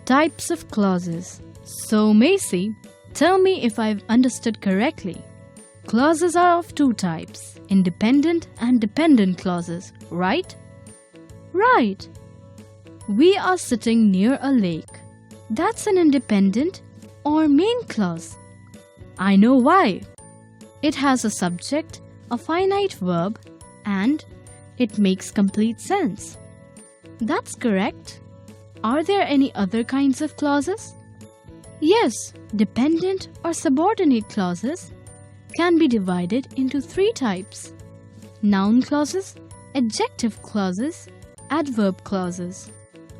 Types of clauses. So Macy, tell me if I've understood correctly. Clauses are of two types, independent and dependent clauses, right? Right. We are sitting near a lake. That's an independent or main clause. I know why. It has a subject, a finite verb, and it makes complete sense. That's correct. Are there any other kinds of clauses? Yes, dependent or subordinate clauses can be divided into three types: noun clauses, adjective clauses, adverb clauses.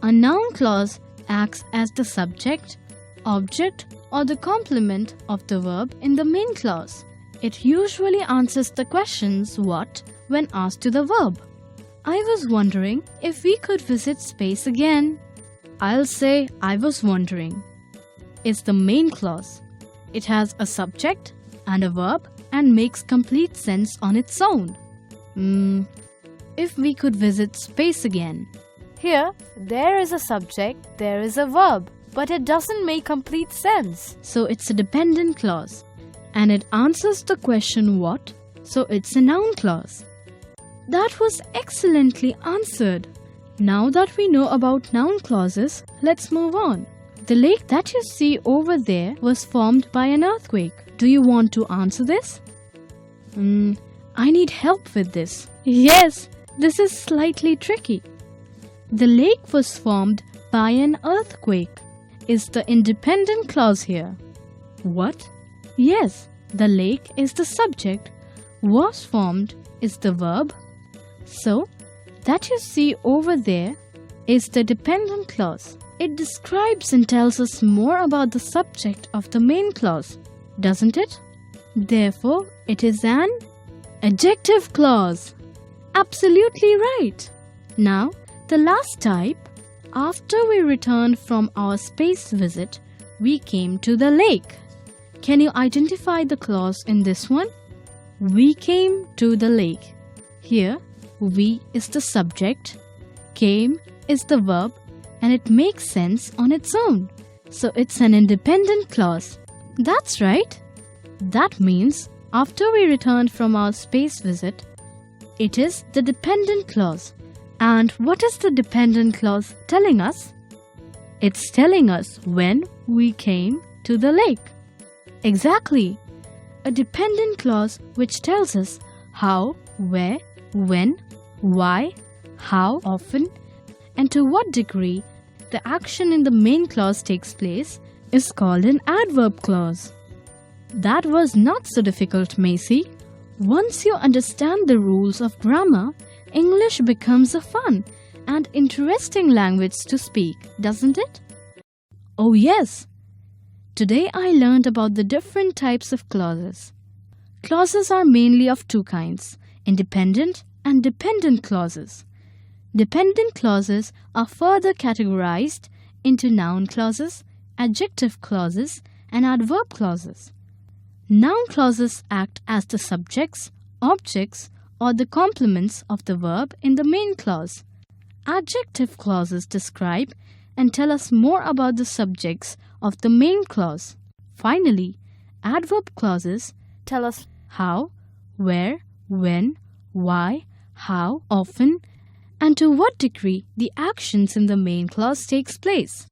A noun clause acts as the subject, object, or the complement of the verb in the main clause. It usually answers the questions what when asked to the verb. I was wondering if we could visit space again. I'll say I was wondering. It's the main clause. It has a subject and a verb and makes complete sense on its own. If we could visit space again. Here, there is a subject, there is a verb, but it doesn't make complete sense. So it's a dependent clause. And it answers the question what, so it's a noun clause. That was excellently answered. Now that we know about noun clauses, let's move on. The lake that you see over there was formed by an earthquake. Do you want to answer this? I need help with this. Yes, this is slightly tricky. The lake was formed by an earthquake. Is the independent clause here? What? Yes, the lake is the subject. Was formed is the verb. So, that you see over there is the dependent clause. It describes and tells us more about the subject of the main clause, doesn't it? Therefore, it is an adjective clause. Absolutely right. Now, the last type. After we returned from our space visit, we came to the lake. Can you identify the clause in this one? We came to the lake. Here, we is the subject, came is the verb, and it makes sense on its own. So it's an independent clause. That's right. That means after we returned from our space visit, it is the dependent clause. And what is the dependent clause telling us? It's telling us when we came to the lake. Exactly. A dependent clause which tells us how, where, when, why, how often, and to what degree the action in the main clause takes place is called an adverb clause. That was not so difficult, Macy. Once you understand the rules of grammar, English becomes a fun and interesting language to speak, doesn't it? Oh yes. Today I learned about the different types of clauses. Clauses are mainly of two kinds, independent and dependent clauses. Dependent clauses are further categorized into noun clauses, adjective clauses, and adverb clauses. Noun clauses act as the subjects, objects, or the complements of the verb in the main clause. Adjective clauses describe and tell us more about the subjects of the main clause. Finally, adverb clauses tell us how, where, when, why, how often, and to what degree the actions in the main clause takes place.